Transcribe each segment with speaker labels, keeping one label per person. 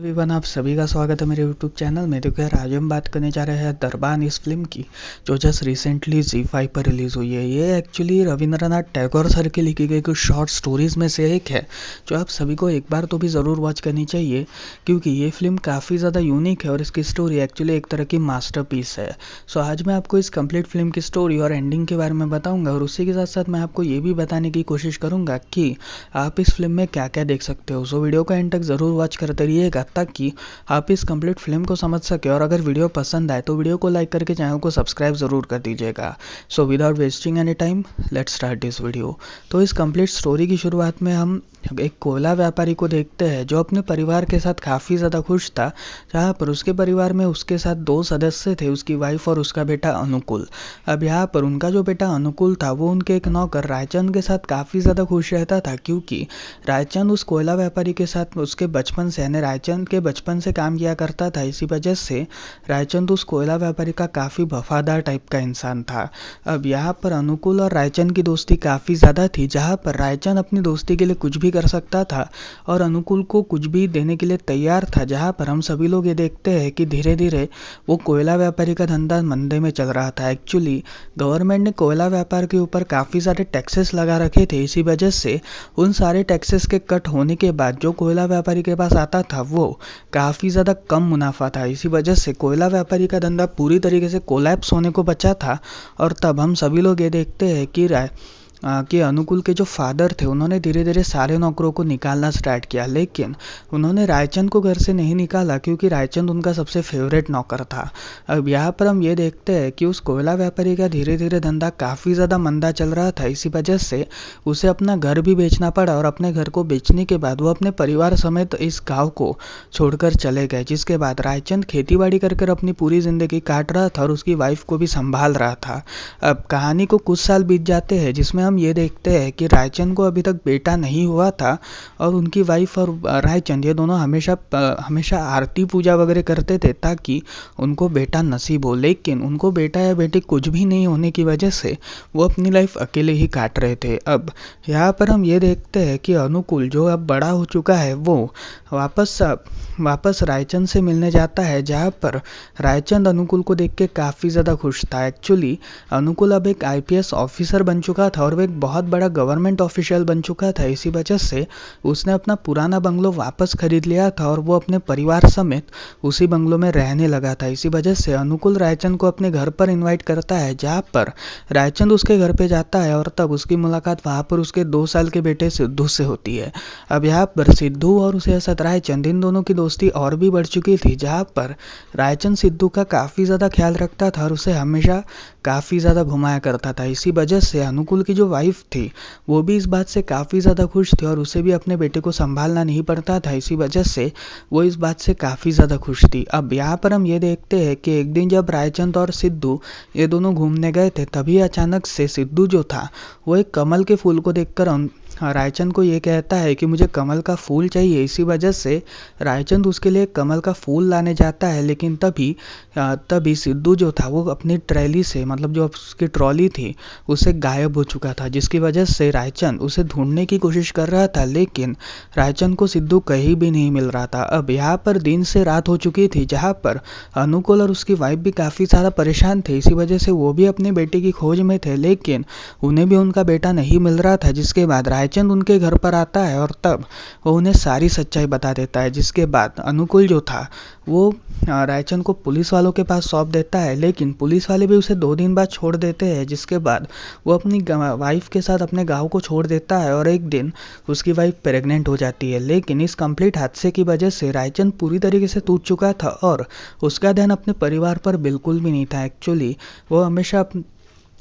Speaker 1: Everyone, आप सभी का स्वागत है मेरे यूट्यूब चैनल में। तो क्या आज हम बात करने जा रहे हैं दरबान इस फिल्म की, जो जस्ट रिसेंटली ZEE5 पर रिलीज़ हुई है। ये एक्चुअली रविंद्रनाथ टैगोर सर की लिखी गई कुछ शॉर्ट स्टोरीज़ में से एक है, जो आप सभी को एक बार तो भी ज़रूर वॉच करनी चाहिए, क्योंकि ये फिल्म काफ़ी ज़्यादा यूनिक है और इसकी स्टोरी एक्चुअली एक तरह की मास्टरपीस है। सो आज मैं आपको इस कंप्लीट फिल्म की स्टोरी और एंडिंग के बारे में बताऊँगा, और उसी के साथ साथ मैं आपको ये भी बताने की कोशिश करूँगा कि आप इस फिल्म में क्या क्या देख सकते हो। सो वीडियो का एंड तक ज़रूर वॉच करते रहिएगा, ताकि आप इस कंप्लीट फिल्म को समझ सके। और अगर वीडियो पसंद आए तो वीडियो को लाइक करके चैनल को सब्सक्राइब ज़रूर कर दीजिएगा। So without wasting any time, let's start this video. तो इस कंप्लीट स्टोरी की शुरुआत में हम एक कोयला व्यापारी को देखते हैं, जो अपने परिवार के साथ काफ़ी ज़्यादा खुश था। जहाँ पर उसके परिवार में उसके साथ 2 सदस्य थे, उसकी वाइफ और उसका बेटा अनुकूल। अब यहाँ पर उनका जो बेटा अनुकूल था, वो उनके एक नौकर रायचंद के साथ काफ़ी ज़्यादा खुश रहता था, क्योंकि रायचंद उस कोयला व्यापारी के साथ उसके बचपन से, यानी रायचंद के बचपन से काम किया करता था। इसी वजह से रायचंद उस कोयला व्यापारी का काफ़ी वफादार टाइप का इंसान था। अब यहाँ पर अनुकूल और रायचंद की दोस्ती काफ़ी ज़्यादा थी, जहाँ पर रायचंद अपनी दोस्ती के लिए कुछ भी कर सकता था और अनुकूल को कुछ भी देने के लिए तैयार था। जहाँ पर हम सभी लोग ये देखते हैं कि धीरे धीरे वो कोयला व्यापारी का धंधा मंदे में चल रहा था। एक्चुअली गवर्नमेंट ने कोयला व्यापार के ऊपर काफ़ी सारे टैक्सेस लगा रखे थे। इसी वजह से उन सारे टैक्सेस के कट होने के बाद जो कोयला व्यापारी के पास आता था, वो काफ़ी ज़्यादा कम मुनाफा था। इसी वजह से कोयला व्यापारी का धंधा पूरी तरीके से कोलैप्स होने को बचा था। और तब हम सभी लोग ये देखते हैं कि अनुकूल के जो फादर थे, उन्होंने धीरे धीरे सारे नौकरों को निकालना स्टार्ट किया। लेकिन उन्होंने रायचंद को घर से नहीं निकाला, क्योंकि रायचंद उनका सबसे फेवरेट नौकर था। अब यहाँ पर हम ये देखते हैं कि उस कोयला व्यापारी का धीरे धीरे धंधा काफ़ी ज़्यादा मंदा चल रहा था। इसी वजह से उसे अपना घर भी बेचना पड़ा, और अपने घर को बेचने के बाद वो अपने परिवार समेत इस गाँव को छोड़कर चले गए। जिसके बाद रायचंद खेती बाड़ी कर कर अपनी पूरी ज़िंदगी काट रहा था और उसकी वाइफ को भी संभाल रहा था। अब कहानी को कुछ साल बीत जाते हैं, जिसमें हम ये देखते हैं कि रायचंद को अभी तक बेटा नहीं हुआ था, और उनकी वाइफ और रायचंद ये दोनों हमेशा आरती पूजा वगैरह करते थे ताकि उनको बेटा नसीब हो। लेकिन उनको बेटा या बेटी कुछ भी नहीं होने की वजह से वो अपनी लाइफ अकेले ही काट रहे थे। अब यहाँ पर हम ये देखते हैं कि अनुकूल, जो अब बड़ा हो चुका है, वो वापस रायचंद से मिलने जाता है। जहाँ पर रायचंद अनुकूल को देख के काफ़ी ज़्यादा खुश था। एक्चुअली अनुकूल अब एक IPS ऑफिसर बन चुका था और वो एक बहुत बड़ा गवर्नमेंट ऑफिशियल बन चुका था। इसी वजह से उसने अपना पुराना बंगलो वापस खरीद लिया था और वो अपने परिवार समेत उसी बंगलो में रहने लगा था। इसी वजह से अनुकूल रायचंद को अपने घर पर इनवाइट करता है, जहाँ पर रायचंद उसके घर पे जाता है, और तब उसकी मुलाकात वहाँ पर उसके 2 साल के बेटे सिद्धू से होती है। अब यहाँ पर सिद्धू और उसे साथ रायचंद, इन दोनों की दोस्ती और भी बढ़ चुकी थी, जहाँ पर रायचंद सिद्धू का काफ़ी ज़्यादा ख्याल रखता था और उसे हमेशा काफ़ी ज़्यादा घुमाया करता था। इसी वजह से अनुकूल की जो वाइफ थी, वो भी इस बात से काफ़ी ज़्यादा खुश थी और उसे भी अपने बेटे को संभालना नहीं पड़ता था। इसी वजह से वो इस बात से काफ़ी ज़्यादा खुश थी। अब यहाँ पर हम ये देखते हैं कि एक दिन जब रायचंद और सिद्धू ये दोनों घूमने गए थे, तभी अचानक से सिद्धू जो था, वो एक कमल के फूल को देखकर रायचंद को ये कहता है कि मुझे कमल का फूल चाहिए। इसी वजह से रायचंद उसके लिए कमल का फूल लाने जाता है, लेकिन तभी सिद्धू जो था, वो अपनी ट्रैली से, मतलब जो उसकी ट्रॉली थी, उसे गायब हो चुका था। जिसकी वजह से रायचंद उसे ढूंढने की कोशिश कर रहा था, लेकिन रायचंद को सिद्धू कहीं भी नहीं मिल रहा था। अब यहाँ पर दिन से रात हो चुकी थी, जहाँ पर अनुकूल और उसकी वाइफ भी काफ़ी ज़्यादा परेशान थे। इसी वजह से वो भी अपने बेटे की खोज में थे, लेकिन उन्हें भी उनका बेटा नहीं मिल रहा था। जिसके बाद रायचंद उनके घर पर आता है और तब वो उन्हें सारी सच्चाई बता देता है। जिसके बाद अनुकूल जो था, वो रायचंद को पुलिस वालों के पास सौंप देता है, लेकिन पुलिस वाले भी उसे 2 दिन बाद छोड़ देते हैं। जिसके बाद वो अपनी वाइफ के साथ अपने गांव को छोड़ देता है, और एक दिन उसकी वाइफ प्रेग्नेंट हो जाती है। लेकिन इस कंप्लीट हादसे की वजह से रायचंद पूरी तरीके से टूट चुका था और उसका ध्यान अपने परिवार पर बिल्कुल भी नहीं था। एक्चुअली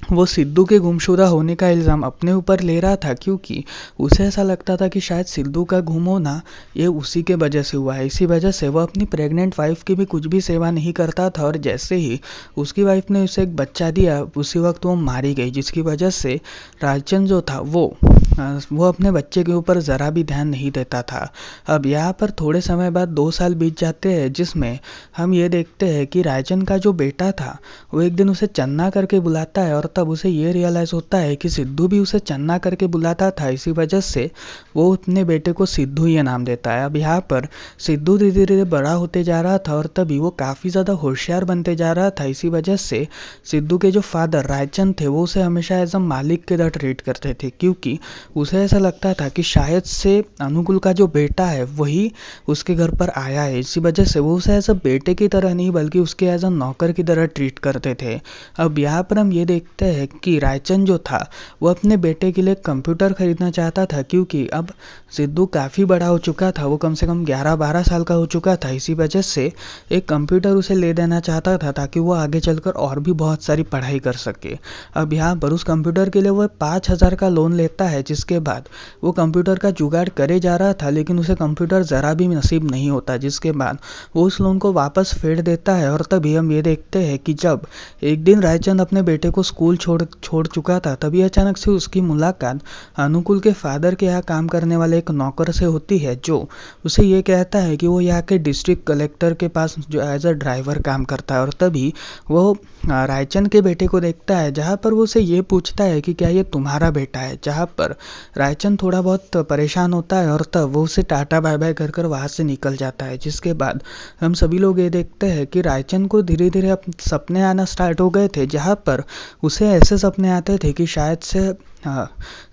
Speaker 1: वो सिद्धू के गुमशुदा होने का इल्ज़ाम अपने ऊपर ले रहा था, क्योंकि उसे ऐसा लगता था कि शायद सिद्धू का गुम होना ये उसी के वजह से हुआ है। इसी वजह से वो अपनी प्रेग्नेंट वाइफ की भी कुछ भी सेवा नहीं करता था, और जैसे ही उसकी वाइफ ने उसे एक बच्चा दिया, उसी वक्त वो मारी गई। जिसकी वजह से रायचंद जो था, वो वो अपने बच्चे के ऊपर ज़रा भी ध्यान नहीं देता था। अब यहाँ पर थोड़े समय बाद 2 साल बीत जाते हैं, जिसमें हम ये देखते हैं कि रायचंद का जो बेटा था वो एक दिन उसे चन्ना करके बुलाता है, और तब उसे ये रियलाइज़ होता है कि सिद्धू भी उसे चन्ना करके बुलाता था। इसी वजह से वो अपने बेटे को सिद्धू ये नाम देता है। अब यहाँ पर सिद्धू धीरे धीरे बड़ा होते जा रहा था और तभी वो काफ़ी ज़्यादा होशियार बनते जा रहा था। इसी वजह से सिद्धू के जो फादर रायचंद थे वो उसे हमेशा एज अ मालिक के तरह ट्रीट करते थे, क्योंकि उसे ऐसा लगता था कि शायद से अनुकूल का जो बेटा है वही उसके घर पर आया है। इसी वजह से वो उसे एज अ बेटे की तरह नहीं बल्कि उसके एज अ नौकर की तरह ट्रीट करते थे। अब यहाँ पर हम ये देखते हैं कि रायचंद जो था वो अपने बेटे के लिए कंप्यूटर खरीदना चाहता था, क्योंकि अब सिद्धू काफ़ी बड़ा हो चुका था, वो कम से कम 11-12 साल का हो चुका था। इसी वजह से एक कंप्यूटर उसे ले देना चाहता था ताकि वो आगे चलकर और भी बहुत सारी पढ़ाई कर सके। अब यहाँ पर उस कंप्यूटर के लिए वो 5,000 का लोन लेता है, जिसके बाद वो कंप्यूटर का जुगाड़ करे जा रहा था, लेकिन उसे कंप्यूटर ज़रा भी नसीब नहीं होता, जिसके बाद वो उस लोन को वापस फेर देता है। और तभी हम ये देखते हैं कि जब एक दिन रायचंद अपने बेटे को स्कूल छोड़ चुका था, तभी अचानक से उसकी मुलाकात अनुकूल के फादर के यहाँ काम करने वाले एक नौकर से होती है, जो उसे ये कहता है कि वो यहाँ के डिस्ट्रिक्ट कलेक्टर के पास जो एज अ ड्राइवर काम करता है। और तभी वो रायचंद के बेटे को देखता है, जहाँ पर वो उसे ये पूछता है कि क्या ये तुम्हारा बेटा है, जहाँ पर रायचंद थोड़ा बहुत परेशान होता है और तब वो उसे टाटा बाय बाय कर कर वहाँ से निकल जाता है। जिसके बाद हम सभी लोग ये देखते हैं कि रायचंद को धीरे धीरे सपने आना स्टार्ट हो गए थे, जहाँ पर उसे ऐसे सपने आते थे कि शायद से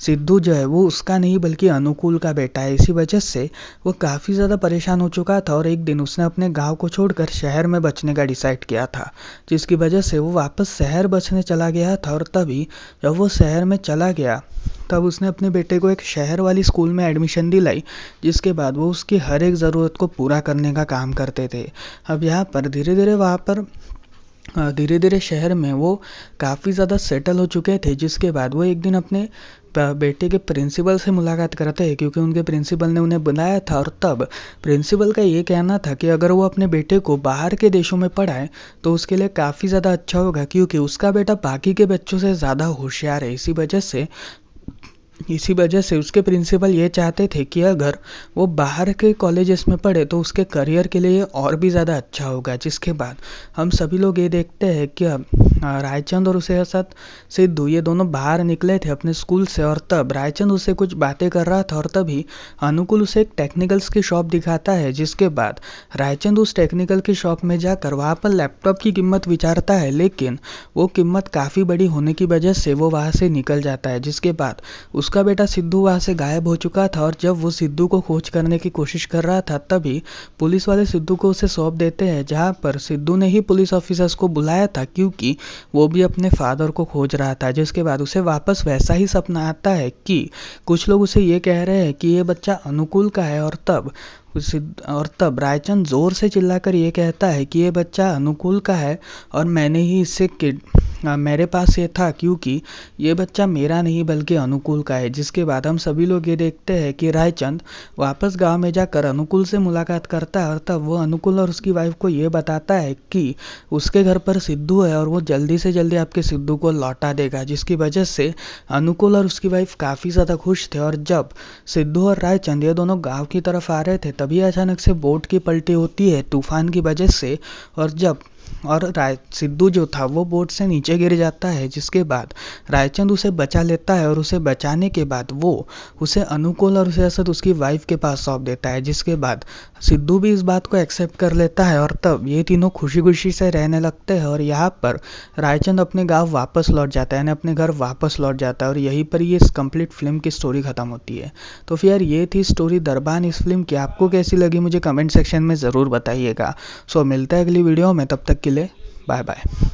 Speaker 1: सिद्धू जो है वो उसका नहीं बल्कि अनुकूल का बेटा है। इसी वजह से वो काफ़ी ज़्यादा परेशान हो चुका था और एक दिन उसने अपने गांव को छोड़कर शहर में बचने का डिसाइड किया था, जिसकी वजह से वो वापस शहर बसने चला गया था। और तभी जब वो शहर में चला गया तब उसने अपने बेटे को एक शहर वाली स्कूल में एडमिशन दिलाई, जिसके बाद वो उसकी हर एक ज़रूरत को पूरा करने का काम करते थे। अब यहाँ पर धीरे धीरे शहर में वो काफ़ी ज़्यादा सेटल हो चुके थे, जिसके बाद वो एक दिन अपने बेटे के प्रिंसिपल से मुलाकात करते हैं, क्योंकि उनके प्रिंसिपल ने उन्हें बुलाया था। और तब प्रिंसिपल का ये कहना था कि अगर वो अपने बेटे को बाहर के देशों में पढ़ाए तो उसके लिए काफ़ी ज़्यादा अच्छा होगा, क्योंकि उसका बेटा बाकी के बच्चों से ज़्यादा होशियार है। इसी वजह से उसके प्रिंसिपल ये चाहते थे कि अगर वो बाहर के कॉलेजेस में पढ़े तो उसके करियर के लिए और भी ज़्यादा अच्छा होगा। जिसके बाद हम सभी लोग ये देखते हैं कि अब रायचंद और उसके साथ सिद्धू ये दोनों बाहर निकले थे अपने स्कूल से, और तब रायचंद उससे कुछ बातें कर रहा था और तभी अनुकूल उसे एक टेक्निकल्स की शॉप दिखाता है। जिसके बाद रायचंद उस टेक्निकल की शॉप में जाकर वहाँ पर लैपटॉप की कीमत विचारता है, लेकिन वो कीमत काफ़ी बड़ी होने की वजह से वो वहाँ से निकल जाता है। जिसके बाद उसका बेटा सिद्धू वहाँ से गायब हो चुका था, और जब वो सिद्धू को खोज करने की कोशिश कर रहा था तभी पुलिस वाले सिद्धू को उसे सौंप देते हैं, जहाँ पर सिद्धू ने ही पुलिस ऑफिसर्स को बुलाया था, क्योंकि वो भी अपने फादर को खोज रहा था। जिसके बाद उसे वापस वैसा ही सपना आता है कि कुछ लोग उसे ये कह रहे हैं कि ये बच्चा अनुकूल का है, और तब रायचंद जोर से चिल्लाकर ये कहता है कि ये बच्चा अनुकूल का है और मैंने ही मेरे पास ये था, क्योंकि ये बच्चा मेरा नहीं बल्कि अनुकूल का है। जिसके बाद हम सभी लोग ये देखते हैं कि रायचंद वापस गांव में जाकर अनुकूल से मुलाकात करता है, और तब वो अनुकूल और उसकी वाइफ को ये बताता है कि उसके घर पर सिद्धू है और वो जल्दी से जल्दी आपके सिद्धू को लौटा देगा। जिसकी वजह से अनुकूल और उसकी वाइफ काफ़ी ज़्यादा खुश थे। और जब सिद्धू और रायचंद ये दोनों गाँव की तरफ आ रहे थे तभी अचानक से बोट की पलटी होती है तूफान की वजह से, और सिद्धू जो था वो बोट से नीचे गिर जाता है। जिसके बाद रायचंद उसे बचा लेता है और उसे बचाने के बाद वो उसे अनुकूल और उसे असद उसकी वाइफ के पास सौंप देता है। जिसके बाद सिद्धू भी इस बात को एक्सेप्ट कर लेता है और तब ये तीनों खुशी खुशी से रहने लगते हैं। और यहाँ पर रायचंद अपने गाँव वापस लौट जाता है, यानी अपने घर वापस लौट जाता है, और यहीं पर ये इस कंप्लीट फिल्म की स्टोरी खत्म होती है। तो फिर ये थी स्टोरी दरबान इस फिल्म की। आपको कैसी लगी मुझे कमेंट सेक्शन में ज़रूर बताइएगा। सो मिलते हैं अगली वीडियो में, तब तक के लिए बाय बाय।